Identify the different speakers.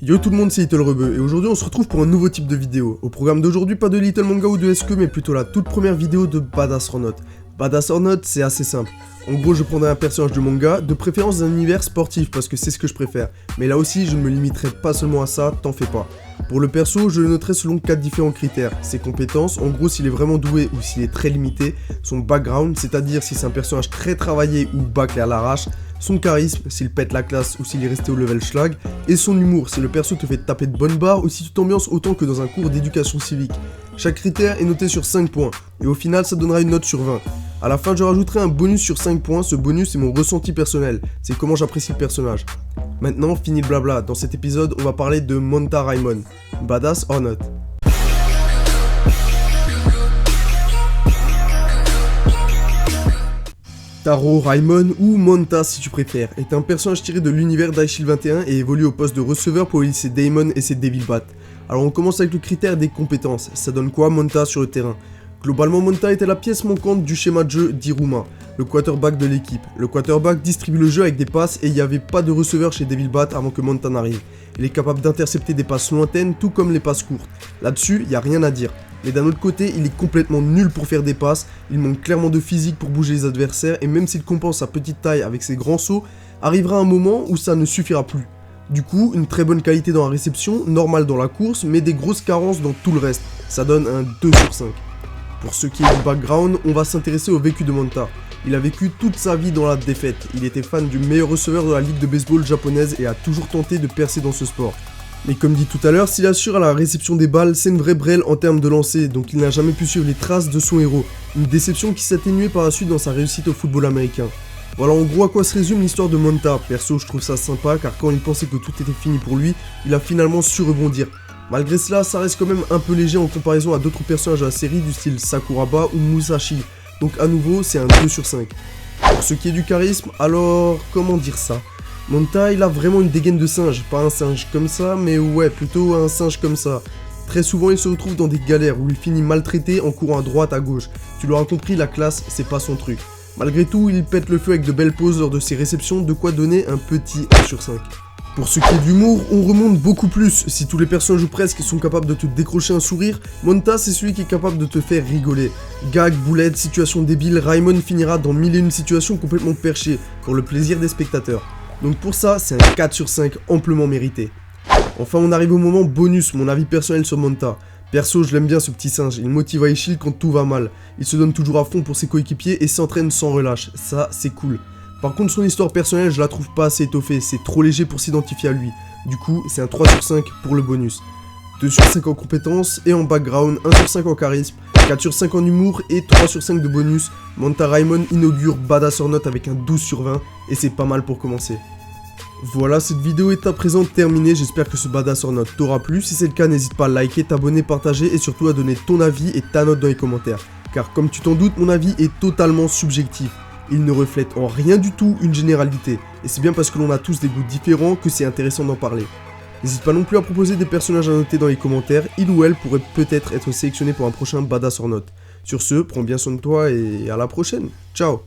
Speaker 1: Yo tout le monde, c'est Little Rebeu et aujourd'hui on se retrouve pour un nouveau type de vidéo. Au programme d'aujourd'hui, pas de Little Manga ou de SQ mais plutôt la toute première vidéo de Badass or Not. Badass or Not, c'est assez simple. En gros, je prendrai un personnage de manga, de préférence d'un univers sportif parce que c'est ce que je préfère. Mais là aussi, je ne me limiterai pas seulement à ça, t'en fais pas. Pour le perso, je le noterai selon 4 différents critères. Ses compétences, en gros s'il est vraiment doué ou s'il est très limité, son background, c'est-à-dire si c'est un personnage très travaillé ou bâclé à l'arrache, son charisme, s'il pète la classe ou s'il est resté au level schlag, et son humour, si le perso te fait taper de bonnes barres ou si tu t'ambiances autant que dans un cours d'éducation civique. Chaque critère est noté sur 5 points, et au final ça donnera une note sur 20. A la fin je rajouterai un bonus sur 5 points, ce bonus c'est mon ressenti personnel, c'est comment j'apprécie le personnage. Maintenant, fini le blabla, dans cet épisode on va parler de Monta Raimon, Badass or Not. Taro Raimon, ou Monta si tu préfères, est un personnage tiré de l'univers d'Aishil 21 et évolue au poste de receveur pour lycée Daemon et ses Devil Bat. Alors on commence avec le critère des compétences, ça donne quoi Monta sur le terrain? Globalement, Monta était la pièce manquante du schéma de jeu d'Iruma, le quarterback de l'équipe. Le quarterback distribue le jeu avec des passes et il n'y avait pas de receveur chez Devil Bat avant que Monta n'arrive. Il est capable d'intercepter des passes lointaines tout comme les passes courtes. Là-dessus, il n'y a rien à dire. Mais d'un autre côté, il est complètement nul pour faire des passes, il manque clairement de physique pour bouger les adversaires et même s'il compense sa petite taille avec ses grands sauts, arrivera un moment où ça ne suffira plus. Du coup, une très bonne qualité dans la réception, normale dans la course, mais des grosses carences dans tout le reste. Ça donne un 2 sur 5. Pour ce qui est du background, on va s'intéresser au vécu de Monta. Il a vécu toute sa vie dans la défaite, il était fan du meilleur receveur de la ligue de baseball japonaise et a toujours tenté de percer dans ce sport. Mais comme dit tout à l'heure, s'il assure à la réception des balles, c'est une vraie brêle en termes de lancer, donc il n'a jamais pu suivre les traces de son héros. Une déception qui s'est atténuée par la suite dans sa réussite au football américain. Voilà en gros à quoi se résume l'histoire de Monta. Perso, je trouve ça sympa car quand il pensait que tout était fini pour lui, il a finalement su rebondir. Malgré cela, ça reste quand même un peu léger en comparaison à d'autres personnages de la série du style Sakuraba ou Musashi. Donc à nouveau, c'est un 2 sur 5. Pour ce qui est du charisme, alors comment dire ça? Monta, il a vraiment une dégaine de singe, pas un singe comme ça, mais ouais, plutôt un singe comme ça. Très souvent, il se retrouve dans des galères où il finit maltraité en courant à droite, à gauche. Tu l'auras compris, la classe, c'est pas son truc. Malgré tout, il pète le feu avec de belles poses lors de ses réceptions, de quoi donner un petit 1 sur 5. Pour ce qui est de l'humour, on remonte beaucoup plus. Si tous les personnages ou presque sont capables de te décrocher un sourire, Monta c'est celui qui est capable de te faire rigoler. Gag, boulette, situation débile, Raimon finira dans 1001 situations complètement perchées, pour le plaisir des spectateurs. Donc pour ça, c'est un 4 sur 5 amplement mérité. Enfin, on arrive au moment bonus, mon avis personnel sur Monta. Perso, je l'aime bien ce petit singe, il motive Aishil quand tout va mal. Il se donne toujours à fond pour ses coéquipiers et s'entraîne sans relâche, ça c'est cool. Par contre, son histoire personnelle, je la trouve pas assez étoffée, c'est trop léger pour s'identifier à lui. Du coup, c'est un 3 sur 5 pour le bonus. 2 sur 5 en compétences et en background, 1 sur 5 en charisme, 4 sur 5 en humour et 3 sur 5 de bonus. Monta Raimon inaugure Badass or Not avec un 12 sur 20 et c'est pas mal pour commencer. Voilà, cette vidéo est à présent terminée, j'espère que ce Badass or Not t'aura plu. Si c'est le cas, n'hésite pas à liker, t'abonner, partager et surtout à donner ton avis et ta note dans les commentaires. Car comme tu t'en doutes, mon avis est totalement subjectif. Il ne reflète en rien du tout une généralité, et c'est bien parce que l'on a tous des goûts différents que c'est intéressant d'en parler. N'hésite pas non plus à proposer des personnages à noter dans les commentaires, il ou elle pourrait peut-être être sélectionné pour un prochain Badass or Not. Sur ce, prends bien soin de toi et à la prochaine, ciao.